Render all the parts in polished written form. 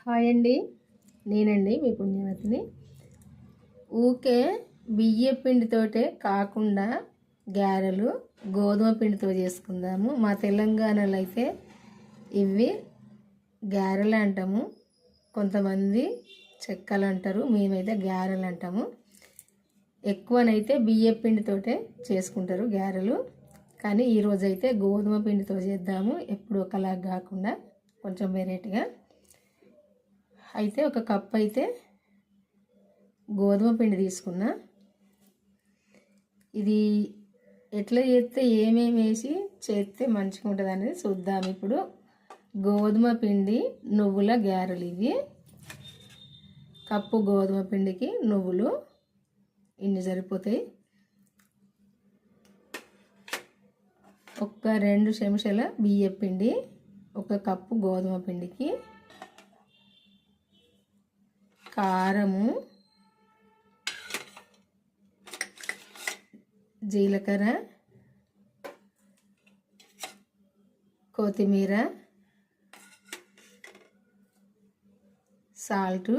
Hi అండి, నేనండి మీ పుణ్యవతిని. ఊకే బియ్య పిండితోటే కాకుండా గారెలు గోధుమ పిండితో చేసుకుందాము. మా తెలంగాణలో అయితే ఇవి గారెలు అంటాము, కొంతమంది చెక్కలు అంటారు, మేమైతే గారెలు అంటాము. ఎక్కువనైతే బియ్య పిండితోటే చేసుకుంటారు గారెలు, కానీ ఈరోజైతే గోధుమ పిండితో చేద్దాము. ఎప్పుడు ఒకలాగా కాకుండా కొంచెం వెరైటీగా. అయితే ఒక కప్ అయితే గోధుమ పిండి తీసుకున్నా. ఇది ఎట్లా చేస్తే ఏమేమి వేసి చేస్తే మంచిగా ఉంటుంది అనేది చూద్దాం. ఇప్పుడు గోధుమ పిండి నువ్వుల గారెలు ఇవి. కప్పు గోధుమ పిండికి నువ్వులు ఇన్ని సరిపోతాయి. ఒక 2 చెంచాల బియ్య పిండి, ఒక కప్పు గోధుమ పిండికి, కారము, జీలకర్ర, కొత్తిమీర, సాల్టు,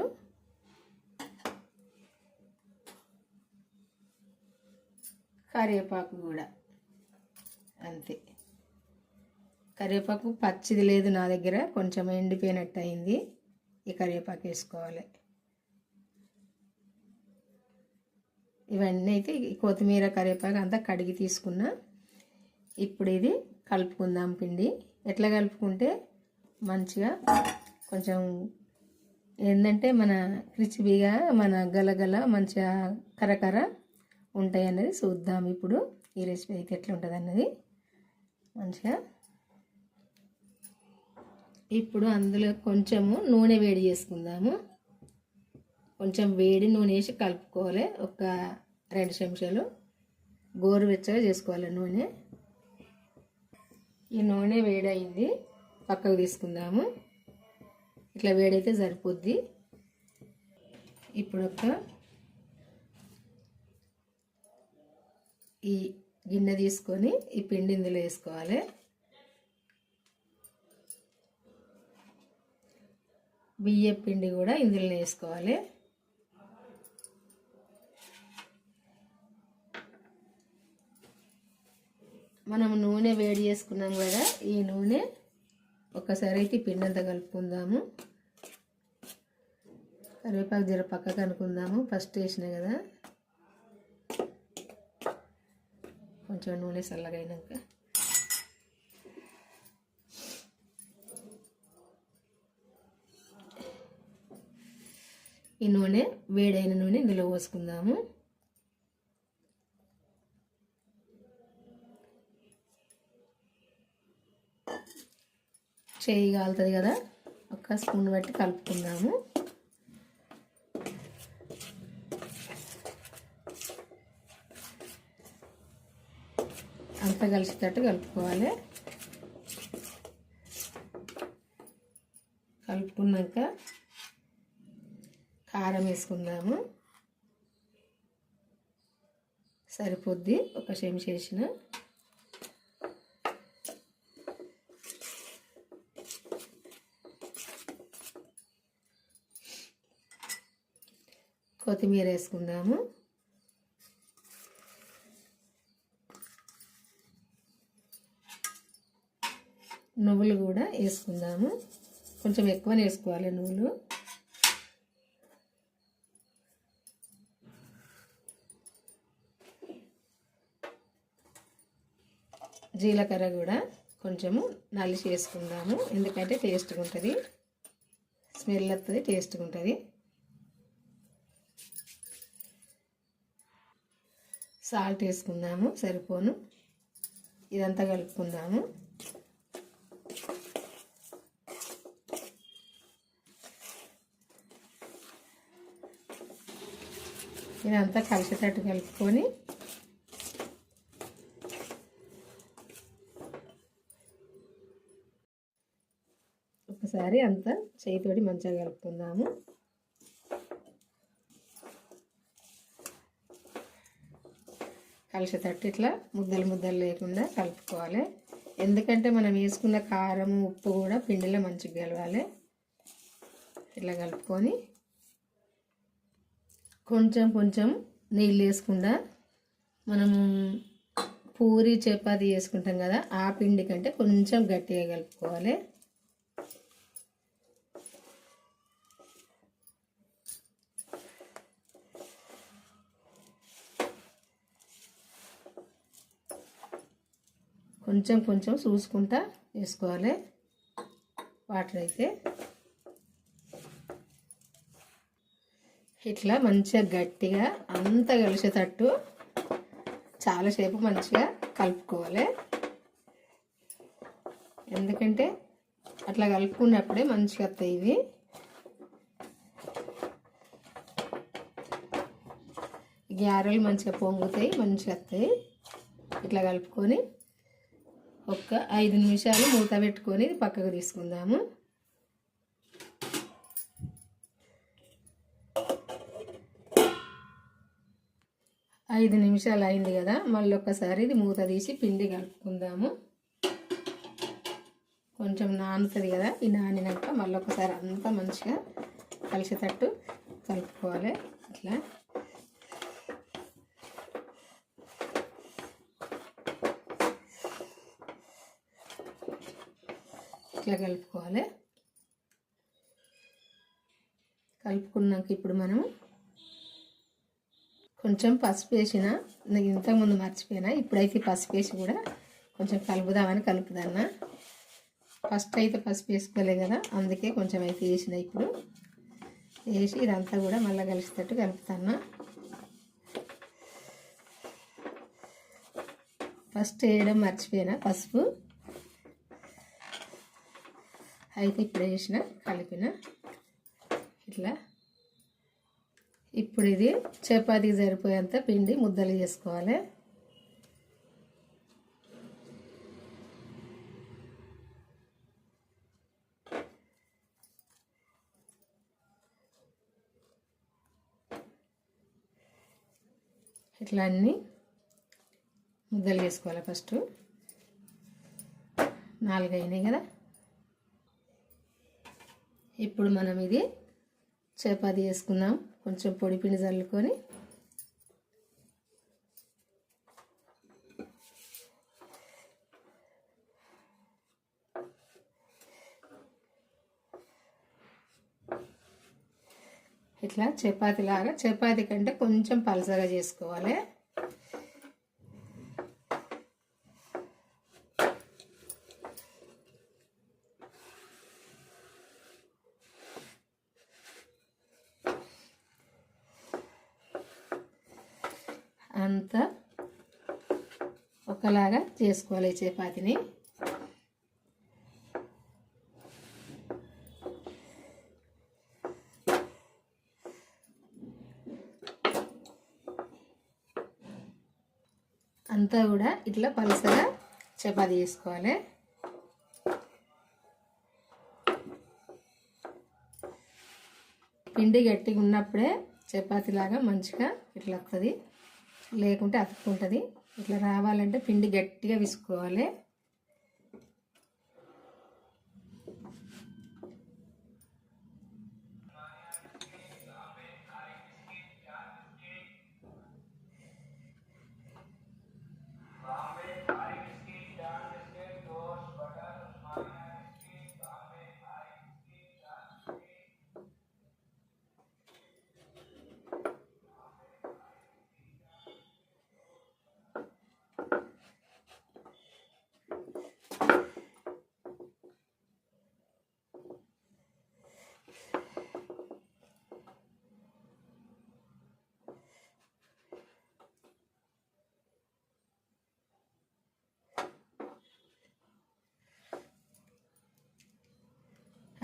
కరివేపాకు కూడా అంతే. కరివేపాకు పచ్చిది లేదు నా దగ్గర, కొంచెం ఎండిపోయినట్టు అయింది. ఈ కరివేపాకు వేసుకోవాలి. ఇవన్నీ అయితే కొత్తిమీర కరివేపాకు అంతా కడిగి తీసుకున్నా. ఇప్పుడు ఇది కలుపుకుందాం. పిండి ఎట్లా కలుపుకుంటే మంచిగా కొంచెం ఏంటంటే మన క్రిస్పీగా మన గలగల మంచిగా కరకర ఉంటాయి అన్నది చూద్దాం. ఇప్పుడు ఈ రెసిపీ అయితే ఎట్లా ఉంటుంది అన్నది మంచిగా. ఇప్పుడు అందులో కొంచెము నూనె వేడి చేసుకుందాము. కొంచెం వేడి నూనె వేసి కలుపుకోవాలి. ఒక 2 చెంచాలు గోరువెచ్చగా చేసుకోవాలి నూనె. ఈ నూనె వేడైంది, పక్కకు తీసుకుందాము. ఇట్లా వేడైతే సరిపోద్ది. ఇప్పుడు ఈ గిన్నె తీసుకొని ఈ పిండి ఇందులో వేసుకోవాలి. బియ్య పిండి కూడా ఇందులో వేసుకోవాలి. మనం నూనె వేడి చేసుకున్నాం కదా, ఈ నూనె ఒక్కసారి అయితే పిండి అంతా కలుపుకుందాము. కరివేపాకు జర పక్కకు అనుకుందాము, ఫస్ట్ వేసిన కదా. కొంచెం నూనె చల్లగా అయినాక ఈ నూనె వేడైన నూనె ఇందులో పోసుకుందాము. చేయి కాలుతుంది కదా, ఒక స్పూన్ బట్టి కలుపుకుందాము. అంతా కలిసేటట్టు కలుపుకోవాలి. కలుపుకున్నాక కారం వేసుకుందాము. సరిపోద్ది, ఒక చెంచా వేసిన. కొత్తిమీర వేసుకుందాము. నువ్వులు కూడా వేసుకుందాము. కొంచెం ఎక్కువనే వేసుకోవాలి నువ్వులు. జీలకర్ర కూడా కొంచెము నలిసి వేసుకుందాము, ఎందుకంటే టేస్ట్గా ఉంటుంది, స్మెల్ వస్తుంది, టేస్ట్గా ఉంటుంది. సాల్ట్ వేసుకుందాము సరిపోను. ఇదంతా కలుపుకుందాము. ఇదంతా కలిసేటట్టు కలుపుకొని ఒకసారి అంతా చేయితోటి మంచిగా కలుపుకుందాము. కలిసేటట్టు ఇట్లా ముద్దలు ముద్దలు లేకుండా కలుపుకోవాలి. ఎందుకంటే మనం వేసుకున్న కారం ఉప్పు కూడా పిండిలో మంచిగా కలవాలి. ఇట్లా కలుపుకొని కొంచెం కొంచెం నీళ్ళు వేసుకుండా మనము పూరి చపాతి చేసుకుంటాం కదా ఆ పిండి కంటే కొంచెం గట్టిగా కలుపుకోవాలి. కొంచెం కొంచెం చూసుకుంటా వేసుకోవాలి వాటర్ అయితే. ఇట్లా మంచిగా గట్టిగా అంతా కలిసేటట్టు చాలాసేపు మంచిగా కలుపుకోవాలి. ఎందుకంటే అట్లా కలుపుకున్నప్పుడే మంచిగా వస్తాయి ఇవి. గారెలు మంచిగా పొంగుతాయి, మంచిగా వస్తాయి. ఇట్లా కలుపుకొని ఒక 5 నిమిషాలు మూత పెట్టుకొని పక్కకు తీసుకుందాము. 5 నిమిషాలు అయింది కదా, మళ్ళీ ఒక్కసారి ఇది మూత తీసి పిండి కలుపుకుందాము. కొంచెం నానుతుంది కదా, ఈ నానినాక మళ్ళీ ఒకసారి అంతా మంచిగా కలిసేటట్టు కలుపుకోవాలి. ఇట్లా ఇట్లా కలుపుకోవాలి. కలుపుకున్నాక ఇప్పుడు మనం కొంచెం పసుపు వేసిన, నాకు ఇంతకుముందు మర్చిపోయినా, ఇప్పుడైతే పసుపు వేసి కూడా కొంచెం కలుపుదామని కలుపుదన్నా. ఫస్ట్ అయితే పసుపు వేసుకోలే కదా, అందుకే కొంచెం అయితే వేసిన. ఇప్పుడు వేసి ఇదంతా కూడా మళ్ళీ కలిసేటట్టు కలుపుతాను. ఫస్ట్ వేయడం మర్చిపోయినా పసుపు, అయితే ఇప్పుడు వేసిన కలిపిన ఇట్లా. ఇప్పుడు ఇది చపాతీకి సరిపోయేంత పిండి ముద్దలు చేసుకోవాలి. ఇట్లా అన్నీ ముద్దలు చేసుకోవాలి. ఫస్ట్ 4 అయినాయి కదా, ఇప్పుడు మనం ఇది చపాతీ చేసుకుందాం. కొంచెం పొడి పిండి చల్లుకొని ఇట్లా చపాతీ లాగా, చపాతీ కంటే కొంచెం పలసగా చేసుకోవాలి. అంతా ఒకలాగా చేసుకోవాలి చపాతీని. అంతా కూడా ఇట్లా పలసగా చపాతీ చేసుకోవాలి. పిండి గట్టిగా ఉన్నప్పుడే చపాతీలాగా మంచిగా ఇట్లా వస్తుంది, లేకుంటే అతుక్కుంటుంది. ఇట్లా రావాలంటే పిండి గట్టిగా విసుకోవాలి.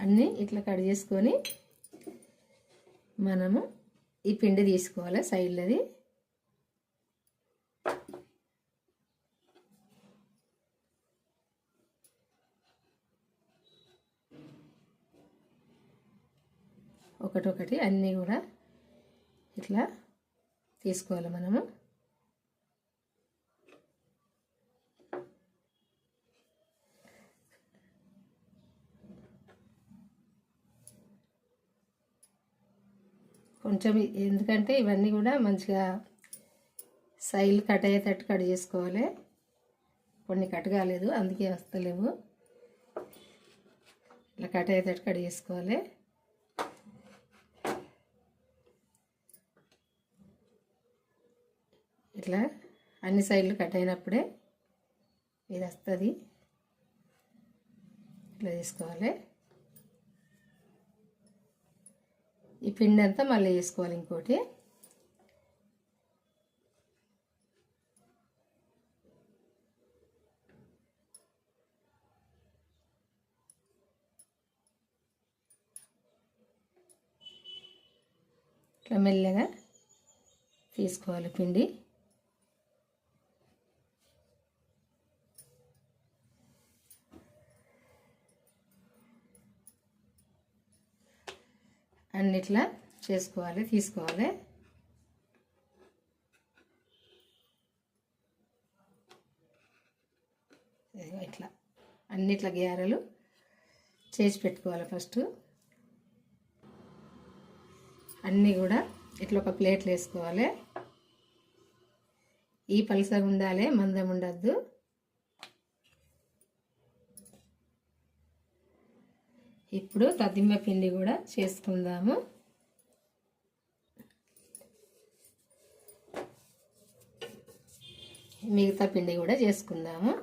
అన్నీ ఇట్లా కట్ చేసుకొని మనము ఈ పిండి తీసుకోవాలి సైడ్లది. ఒకటొకటి అన్నీ కూడా ఇట్లా తీసుకోవాలి మనము. కొంచెం, ఎందుకంటే ఇవన్నీ కూడా మంచిగా సైల్ కట్ అయ్యేటట్టు కట్ చేసుకోవాలి. కొన్ని కట్ కాలేదు అందుకే వస్తలేవు. ఇట్లా కట్ అయ్యేటట్టు కట్ చేసుకోవాలి. ఇట్లా అన్ని సైడ్లు కట్ అయినప్పుడే ఇది వస్తుంది. ఇట్లా తీసుకోవాలి. ఈ పిండి అంతా మళ్ళీ వేసుకోవాలి. ఇంకోటి ఇట్లా మెల్లగా తీసుకోవాలి పిండి. అన్నిట్లా చేసుకోవాలి, తీసుకోవాలి. ఇట్లా అన్నిట్లా గ్యారెలు చేసి పెట్టుకోవాలి. ఫస్ట్ అన్నీ కూడా ఇట్లా ఒక ప్లేట్లు వేసుకోవాలి. ఈ పలసగా ఉండాలి, మందం ఉండద్దు. ఇప్పుడు తదింబ పిండి కూడా చేసుకుందాము. మిగతా పిండి కూడా చేసుకుందాము.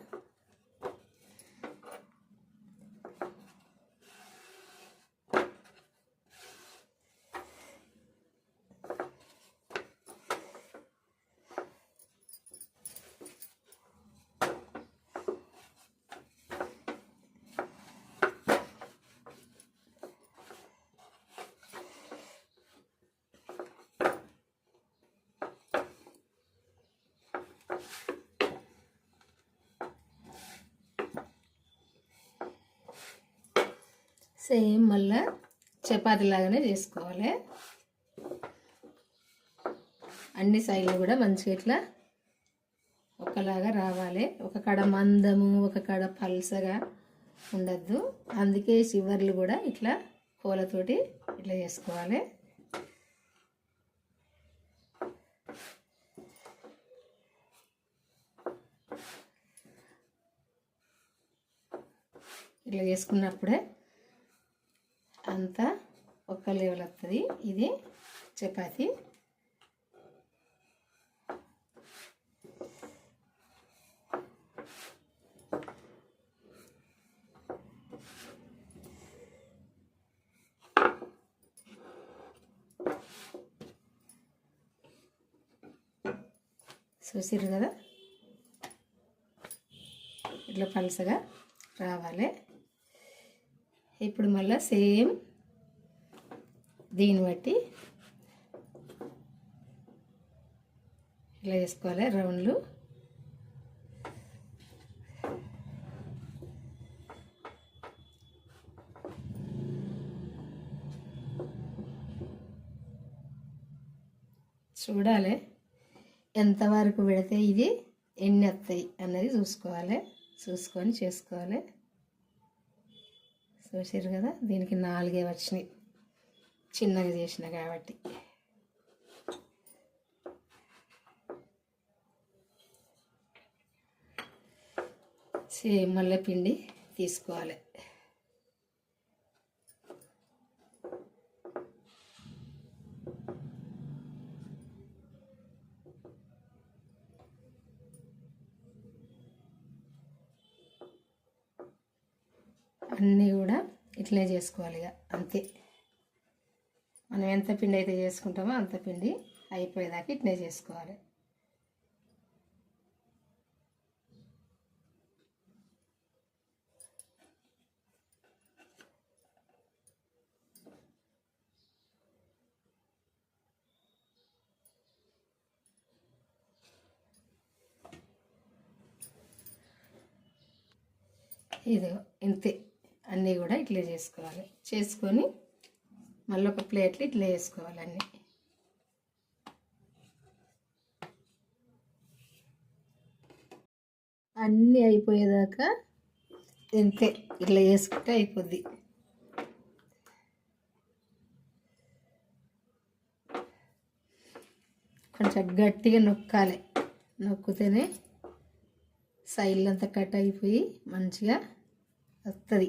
సేమ్ మళ్ళీ చపాతీ లాగానే చేసుకోవాలి. అన్ని సైడ్లు కూడా మంచిగా ఇట్లా ఒకలాగా రావాలి. ఒక కడ మందము, ఒక కడ పల్సగా ఉండద్దు. అందుకే చివర్లు కూడా ఇట్లా కోలతోటి ఇట్లా చేసుకోవాలి. ఇట్లా చేసుకున్నప్పుడే అంతా ఒక్క లెవెల్ వస్తుంది. ఇది చపాతీ. చూసిర్రు కదా, ఇట్లా పలసగా రావాలి. ఇప్పుడు మళ్ళీ సేమ్ దీన్ని బట్టి ఇలా వేసుకోవాలి రౌండ్లు. చూడాలి ఎంతవరకు పెడితే ఇది ఎన్ని వస్తాయి అన్నది చూసుకోవాలి. చూసుకొని చేసుకోవాలి. చూసారు కదా, దీనికి 4 వచ్చినాయి చిన్నగా చేసిన కాబట్టి. సేమ్ మళ్ళీ పిండి తీసుకోవాలి. అన్నీ కూడా ఇట్లే చేసుకోవాలి. ఇక అంతే, మనం ఎంత పిండి అయితే చేసుకుంటామో అంత పిండి అయిపోయేదాకా ఇట్లే చేసుకోవాలి. ఇది ఇంతే, అన్నీ కూడా ఇట్లా చేసుకోవాలి. చేసుకొని మళ్ళీ ఒక ప్లేట్లు ఇట్లా వేసుకోవాలి. అన్నీ అయిపోయేదాకా ఇంతే ఇట్లా వేసుకుంటే అయిపోద్ది. కొంచెం గట్టిగా నొక్కాలి. నొక్కితేనే సైడ్లు అంతా కట్ అయిపోయి మంచిగా వస్తుంది.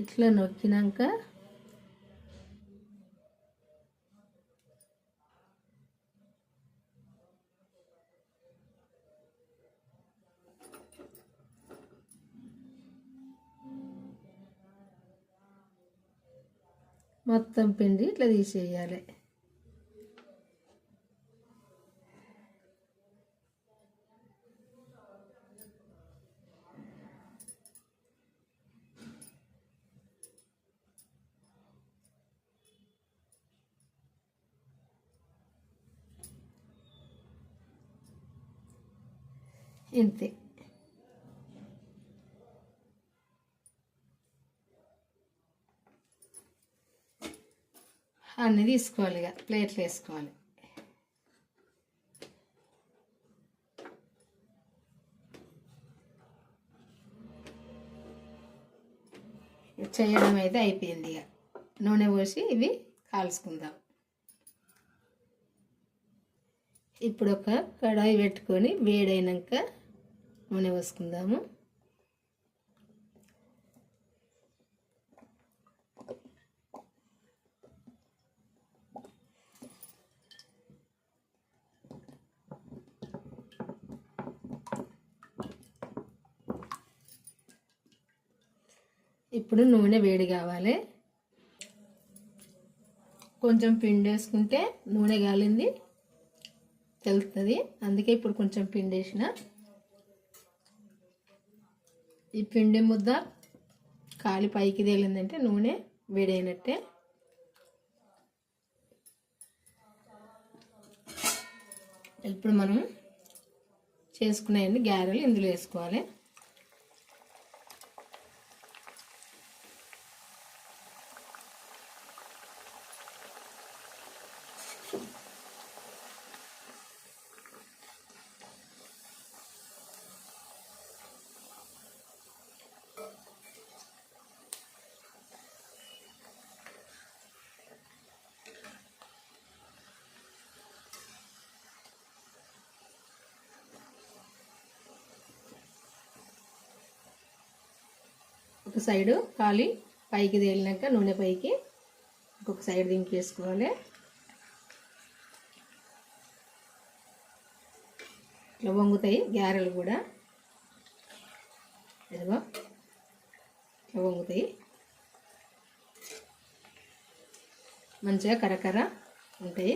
ఇట్లా నొక్కినాక మొత్తం పిండి ఇట్లా తీసేయాలి. ఇంతే. అన్నీ తీసుకోవాలి, ఇక ప్లేట్లు వేసుకోవాలి. చేయడం అయితే అయిపోయింది. ఇక నూనె పోసి ఇవి కాల్చుకుందాం. ఇప్పుడు ఒక కడాయి పెట్టుకొని వేడైనాక నూనె పోసుకుందాము. ఇప్పుడు నూనె వేడి కావాలి. కొంచెం పిండి వేసుకుంటే నూనె గాలింది తెలుస్తుంది. అందుకే ఇప్పుడు కొంచెం పిండి వేసిన. ఈ పిండి ముద్ద కాలి పైకి తేలిందంటే నూనె వేడైనట్టే. ఇప్పుడు మనం చేసుకునేవి గారెలు ఇందులో వేసుకోవాలి. ఒక సైడు కాలి పైకి తేలినాక నూనె పైకి ఇంకొక సైడ్ దింపేసుకోవాలి. ఇట్లా వంగుతాయి గారెలు కూడా. ఇదిగో ఇట్లా వంగుతాయి, మంచిగా కరకర ఉంటాయి.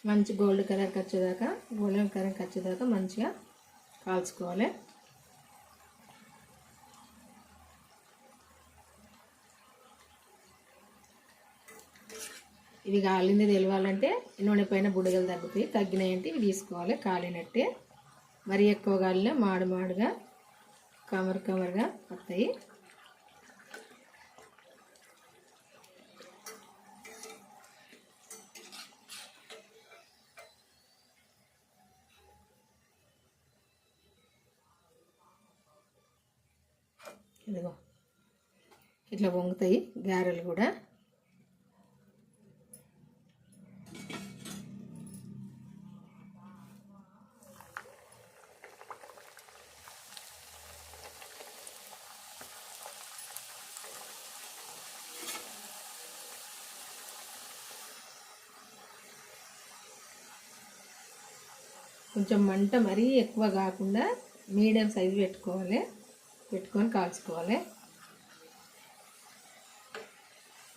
మంచి గోల్డెన్ కలర్కి వచ్చేదాకా మంచిగా కాల్చుకోవాలి. ఇవి కాలింది తెలవాలంటే నూనె పైన బుడగలు తగ్గుతాయి. తగ్గినాయంటే ఇవి తీసుకోవాలి కాలినట్టే. మరి ఎక్కువ గాలిన మాడుగా కమర్గా వస్తాయి. ఇదిగో ఇట్లా వంగుతాయి గారెలు కూడా. కొంచెం మంట మరీ ఎక్కువ కాకుండా మీడియం సైజు పెట్టుకొని కాల్చుకోవాలి.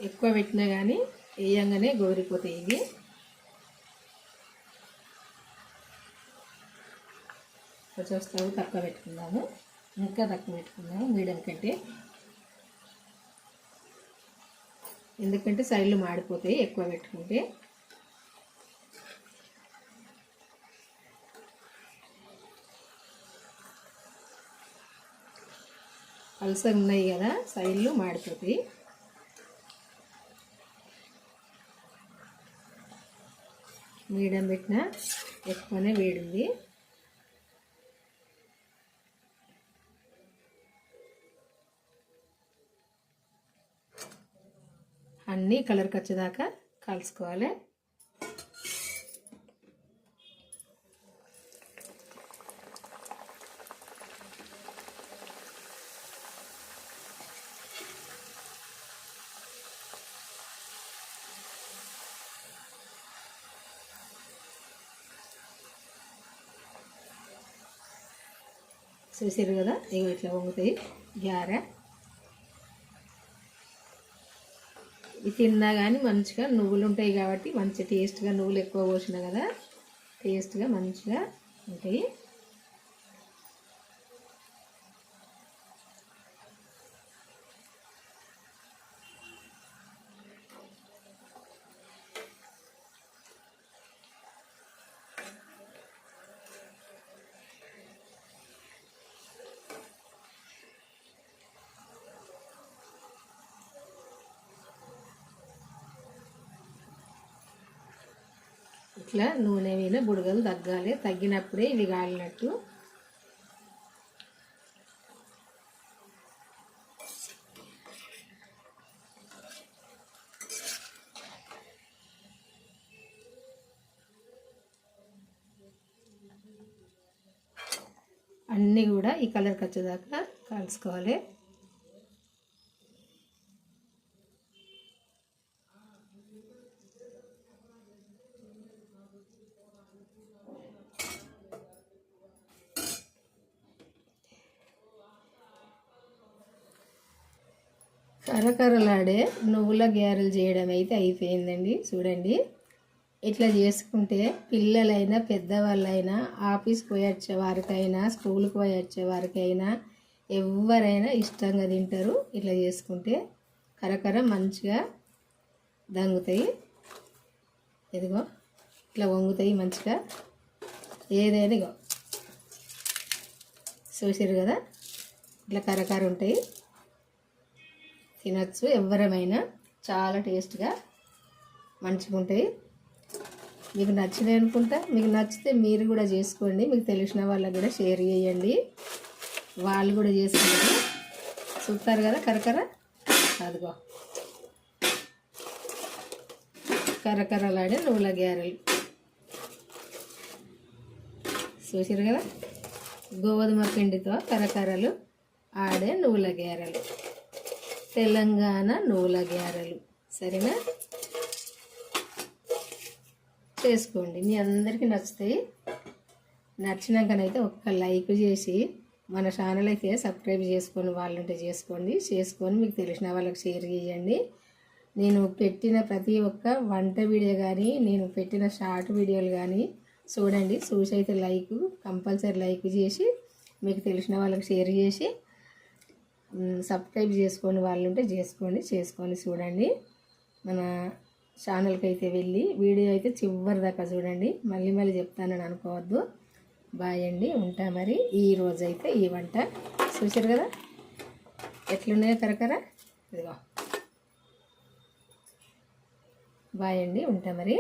ఎక్కువ పెట్టినా కానీ వేయంగానే గోరిపోతాయి ఇవి. కొంచెం స్టవ్ తక్కువ పెట్టుకుందాము, ఇంకా తక్కువ పెట్టుకుందాము మీడియం కంటే. ఎందుకంటే సైడ్లు మాడిపోతాయి ఎక్కువ పెట్టుకుంటే. పల్సగా ఉన్నాయి కదా, సైడ్లు మాడిపోతాయి. మీడియం పెట్టినా ఎక్కువనే వేడింది. అన్నీ కలర్కి వచ్చేదాకా కలుసుకోవాలి. చూసారు కదా, ఇగో ఇట్లా వంగుతాయి గ్యారె. ఇది తిన్నా కానీ మంచిగా నువ్వులు ఉంటాయి కాబట్టి మంచి టేస్ట్గా, నువ్వులు ఎక్కువ పోసినా కదా టేస్ట్గా మంచిగా ఉంటాయి. ఇట్లా నూనె మీద బుడగలు తగ్గాలి, తగ్గినప్పుడే ఇవి కాలినట్టు. అన్నీ కూడా ఈ కలర్కి వచ్చేదాకా కాల్చుకోవాలి. కరకరలాడే నువ్వుల గ్యారెలు చేయడం అయితే అయిపోయిందండి. చూడండి, ఇట్లా చేసుకుంటే పిల్లలైనా పెద్దవాళ్ళైనా ఆఫీస్కి పోయి వచ్చే వారికైనా స్కూల్కి పోయి వచ్చే వారికైనా ఎవరైనా ఇష్టంగా తింటారు. ఇట్లా చేసుకుంటే కరకర మంచిగా దంగుతాయి. ఇదిగో ఇట్లా వంగుతాయి మంచిగా. ఏదైనా ఇగో చూసారు కదా, ఇట్లా కరకర ఉంటాయి. తినచ్చు ఎవరమైనా, చాలా టేస్ట్గా మంచిగా ఉంటాయి. మీకు నచ్చినాయి అనుకుంటా. మీకు నచ్చితే మీరు కూడా చేసుకోండి, మీకు తెలిసిన వాళ్ళకి కూడా షేర్ చేయండి, వాళ్ళు కూడా చేసుకుంటారు. చూస్తారు కదా కరకర, అదిగో కరకరలాడే నువ్వుల గ్యారెలు చూసారు కదా. గోధుమ పిండితో కరకరలు ఆడే నువ్వుల గ్యారెలు, తెలంగాణ నువ్వుల గ్యారెలు. సరేనా, చేసుకోండి, మీ అందరికీ నచ్చుతాయి. నచ్చినాకనైతే ఒక్క లైక్ చేసి మన ఛానల్ అయితే సబ్స్క్రైబ్ చేసుకొని వాళ్ళు ఉంటే చేసుకొని మీకు తెలిసిన వాళ్ళకి షేర్ చేయండి. నేను పెట్టిన ప్రతి ఒక్క వంట వీడియో కానీ, నేను పెట్టిన షార్ట్ వీడియోలు కానీ చూడండి. చూసి అయితే కంపల్సరీ లైక్ చేసి మీకు తెలిసిన వాళ్ళకి షేర్ చేసి సబ్స్క్రైబ్ చేసుకొని వాళ్ళు ఉంటే చేసుకొని చూడండి. మన ఛానల్కి అయితే వెళ్ళి వీడియో అయితే చివరి దాకా చూడండి. మళ్ళీ చెప్తానని అనుకోవద్దు. బాయ్ అండి, ఉంటా మరి. ఈరోజు అయితే ఈ వంట చూసారు కదా ఎట్లున్నాయో కరకర. ఇదిగో బాయ్ అండి, ఉంటా మరి.